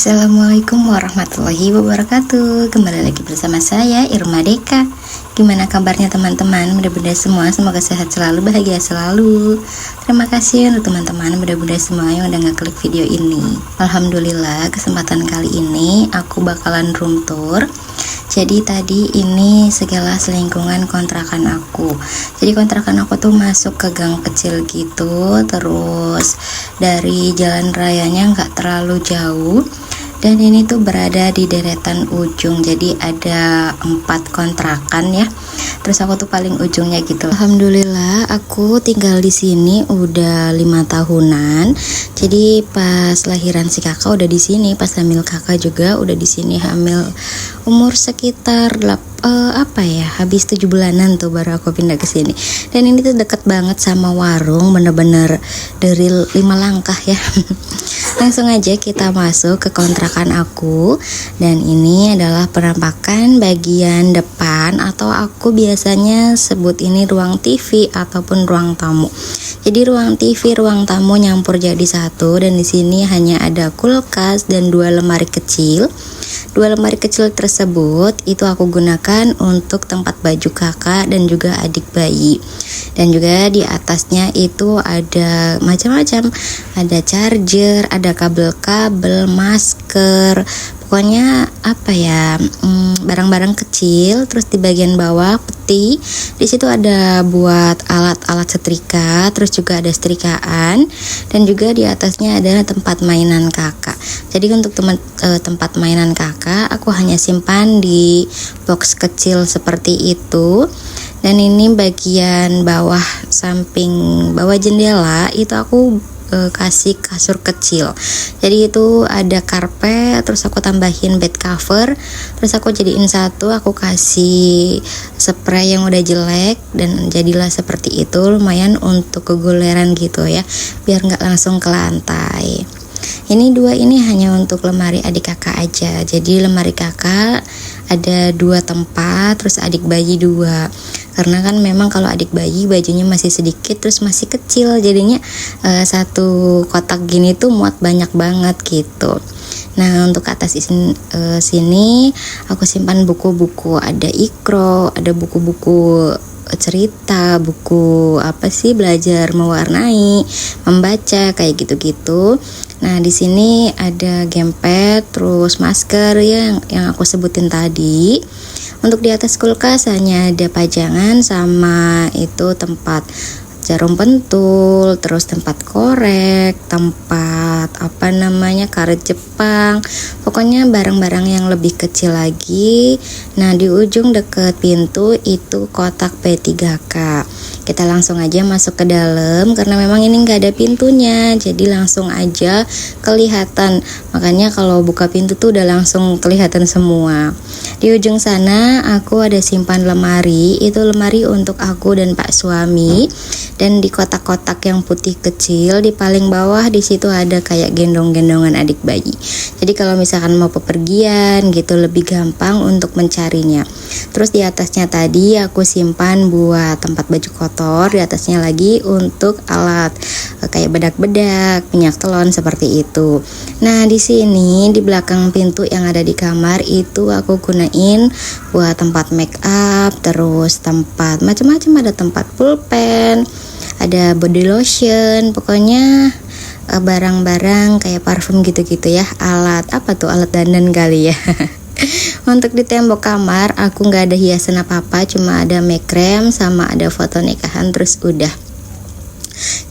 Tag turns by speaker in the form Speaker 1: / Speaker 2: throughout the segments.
Speaker 1: Assalamualaikum warahmatullahi wabarakatuh. Kembali lagi bersama saya Irma Deka. Gimana kabarnya teman-teman? Mudah-mudahan semua semoga sehat selalu, bahagia selalu. Terima kasih untuk teman-teman mudah-mudahan semua yang udah ngeklik video ini. Alhamdulillah kesempatan kali ini aku bakalan room tour. Jadi tadi ini sekilas lingkungan kontrakan aku. Jadi kontrakan aku tuh masuk ke gang kecil gitu, terus dari jalan rayanya nggak terlalu jauh. Dan ini tuh berada di deretan ujung, jadi ada 4 kontrakan ya. Terus aku tuh paling ujungnya gitu. Alhamdulillah aku tinggal di sini udah 5 tahunan. Jadi pas lahiran si kakak udah di sini, pas hamil kakak juga udah di sini, hamil umur sekitar habis 7 bulanan tuh baru aku pindah ke sini. Dan ini tuh deket banget sama warung, bener-bener dari 5 langkah ya. Langsung aja kita masuk ke kontrakan aku. Dan ini adalah penampakan bagian depan, atau aku biasanya sebut ini ruang TV ataupun ruang tamu. Jadi ruang TV, ruang tamu nyampur jadi satu. Dan di sini hanya ada kulkas dan 2 lemari kecil. 2 lemari kecil tersebut itu aku gunakan untuk tempat baju kakak dan juga adik bayi. Dan juga di atasnya itu ada macam-macam, ada charger, ada kabel-kabel, masker, pokoknya barang-barang kecil. Terus di bagian bawah peti, di situ ada buat alat-alat setrika, terus juga ada setrikaan, dan juga di atasnya ada tempat mainan kakak. Jadi untuk tempat mainan kakak aku hanya simpan di box kecil seperti itu. Dan ini bagian bawah, samping bawah jendela itu aku kasih kasur kecil. Jadi itu ada karpet, terus aku tambahin bed cover, terus aku jadiin satu, aku kasih spray yang udah jelek, dan jadilah seperti itu. Lumayan untuk kegoleran gitu ya, biar nggak langsung ke lantai. Ini 2 ini hanya untuk lemari adik kakak aja. Jadi lemari kakak ada 2 tempat, terus adik bayi 2. Karena kan memang kalau adik bayi bajunya masih sedikit, terus masih kecil, jadinya satu kotak gini tuh muat banyak banget gitu. Nah untuk atas sini aku simpan buku-buku, ada ikro, ada buku-buku cerita, buku belajar mewarnai, membaca, kayak gitu-gitu. Nah di sini ada gamepad, terus masker yang aku sebutin tadi. Untuk di atas kulkas hanya ada pajangan sama itu tempat jarum pentul, terus tempat korek, tempat karet Jepang, pokoknya barang-barang yang lebih kecil lagi. Nah di ujung deket pintu itu kotak P3K. Kita langsung aja masuk ke dalam, karena memang ini nggak ada pintunya, jadi langsung aja kelihatan. Makanya kalau buka pintu tuh udah langsung kelihatan semua. Di ujung sana aku ada simpan lemari, itu lemari untuk aku dan pak suami. Dan di kotak-kotak yang putih kecil di paling bawah di situ ada kayak gendong-gendongan adik bayi. Jadi kalau misalkan mau bepergian gitu lebih gampang untuk mencarinya. Terus di atasnya tadi aku simpan buat tempat baju kotor, di atasnya lagi untuk alat kayak bedak-bedak, minyak telon, seperti itu. Nah di sini di belakang pintu yang ada di kamar itu aku gunain buat tempat make up, terus tempat macam-macam, ada tempat pulpen, ada body lotion, pokoknya barang-barang kayak parfum gitu-gitu ya. Alat dandan kali ya. Untuk di tembok kamar aku nggak ada hiasan apa-apa, cuma ada make cream sama ada foto nikahan, terus udah.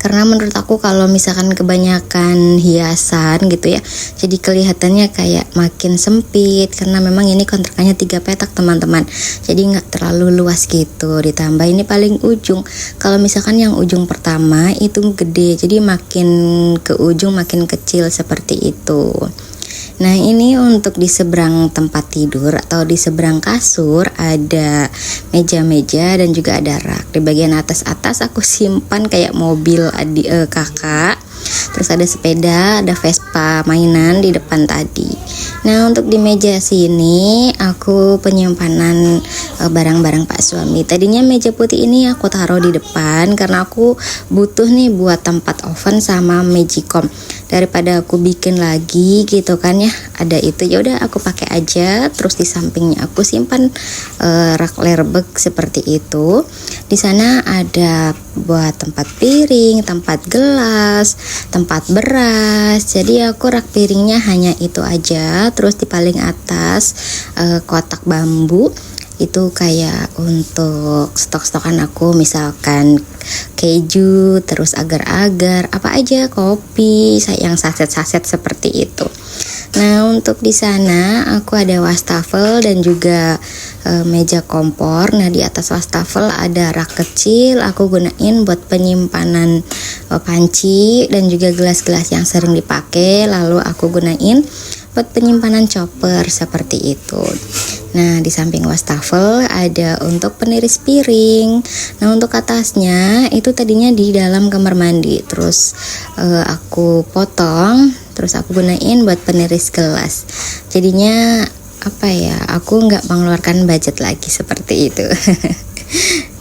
Speaker 1: Karena menurut aku kalau misalkan kebanyakan hiasan gitu ya, jadi kelihatannya kayak makin sempit, karena memang ini kontrakannya 3 petak teman-teman, jadi nggak terlalu luas gitu. Ditambah ini paling ujung, kalau misalkan yang ujung pertama itu gede, jadi makin ke ujung makin kecil seperti itu. Nah ini untuk di seberang tempat tidur atau di seberang kasur ada meja-meja dan juga ada rak. Di bagian atas aku simpan kayak mobil kakak. Terus ada sepeda, ada Vespa mainan di depan tadi. Nah untuk di meja sini aku penyimpanan barang-barang pak suami. Tadinya meja putih ini aku taruh di depan karena aku butuh nih buat tempat oven sama magicom. daripada aku bikin lagi gitu kan ya, ada itu ya udah aku pakai aja. Terus di sampingnya aku simpan rak lerbek seperti itu. Di sana ada buat tempat piring, tempat gelas, tempat beras. Jadi aku rak piringnya hanya itu aja. Terus di paling atas kotak bambu itu kayak untuk stok-stokan aku, misalkan keju, terus agar-agar, apa aja, kopi, yang saset-saset seperti itu. Nah, untuk di sana aku ada wastafel dan juga meja kompor. Nah, di atas wastafel ada rak kecil, aku gunain buat penyimpanan panci dan juga gelas-gelas yang sering dipakai. Lalu aku gunain buat penyimpanan chopper seperti itu. Nah, di samping wastafel ada untuk peniris piring. Nah, untuk atasnya itu tadinya di dalam kamar mandi. Terus aku potong, terus aku gunain buat peniris gelas. Jadinya apa ya, aku nggak mengeluarkan budget lagi seperti itu.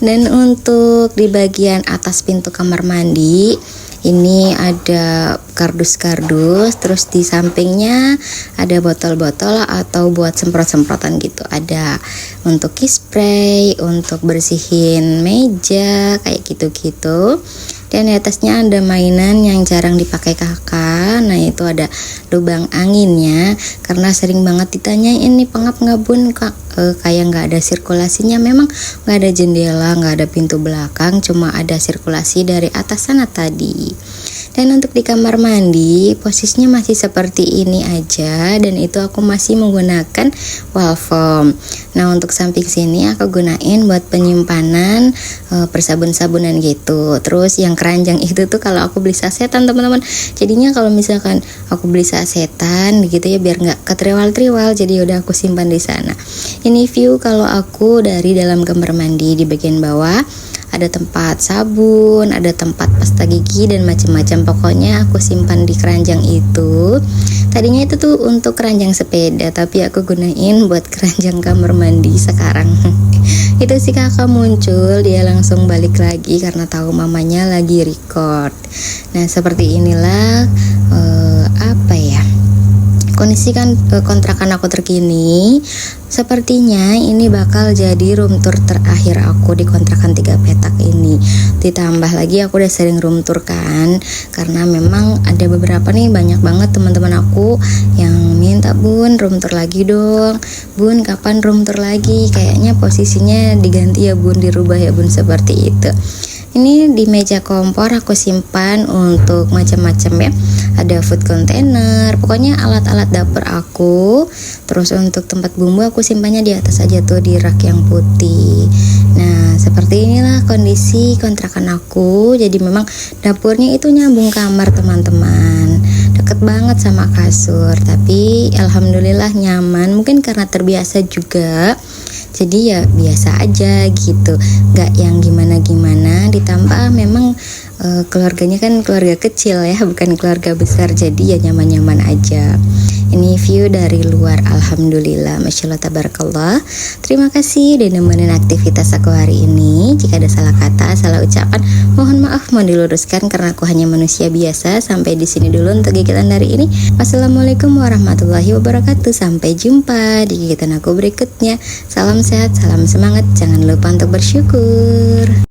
Speaker 1: Dan untuk di bagian atas pintu kamar mandi ini ada kardus-kardus, terus di sampingnya ada botol-botol atau buat semprot-semprotan gitu. Ada untuk key spray, untuk bersihin meja kayak gitu-gitu. Dan di atasnya ada mainan yang jarang dipakai kakak. Nah, itu ada lubang anginnya, karena sering banget ditanyain nih, pengap nggak bun kak, kayak nggak ada sirkulasinya. Memang nggak ada jendela, nggak ada pintu belakang, cuma ada sirkulasi dari atas sana tadi. Dan untuk di kamar mandi posisinya masih seperti ini aja, dan itu aku masih menggunakan wall foam. Nah, untuk samping sini aku gunain buat penyimpanan persabun-sabunan gitu. Terus yang keranjang itu tuh kalau aku beli sasetan teman-teman, jadinya kalau misalkan aku beli sasetan gitu ya, biar nggak ketriwal-triwal, jadi udah aku simpan di sana. Ini view kalau aku dari dalam kamar mandi. Di bagian bawah ada tempat sabun, ada tempat pasta gigi dan macam-macam. Pokoknya aku simpan di keranjang itu. Tadinya itu tuh untuk keranjang sepeda, tapi aku gunain buat keranjang kamar mandi sekarang. Itu sih kakak muncul, dia langsung balik lagi karena tahu mamanya lagi record. Nah, seperti inilah apa ya, kondisi kan kontrakan aku terkini. Sepertinya ini bakal jadi room tour terakhir aku di kontrakan 3 petak ini. Ditambah lagi aku udah sering room tour kan, karena memang ada beberapa nih, banyak banget teman-teman aku yang minta, bun room tour lagi dong, bun kapan room tour lagi, kayaknya posisinya diganti ya bun, dirubah ya bun, seperti itu. Ini di meja kompor aku simpan untuk macam-macam ya. Ada food container, pokoknya alat-alat dapur aku. Terus untuk tempat bumbu aku simpannya di atas aja tuh, di rak yang putih. Nah, seperti inilah kondisi kontrakan aku. Jadi memang dapurnya itu nyambung kamar teman-teman, deket banget sama kasur. Tapi alhamdulillah nyaman, mungkin karena terbiasa juga. Jadi ya biasa aja gitu, gak yang gimana-gimana. Ditambah memang keluarganya kan keluarga kecil ya, bukan keluarga besar, jadi ya nyaman-nyaman aja. Ini view dari luar, alhamdulillah, masya Allah, tabarakallah. Terima kasih udah nemenin aktivitas aku hari ini. Jika ada salah kata, salah ucapan, mohon maaf, mohon diluruskan karena aku hanya manusia biasa. Sampai di sini dulu untuk kegiatan hari ini. Wassalamualaikum warahmatullahi wabarakatuh. Sampai jumpa di kegiatan aku berikutnya. Salam sehat, salam semangat. Jangan lupa untuk bersyukur.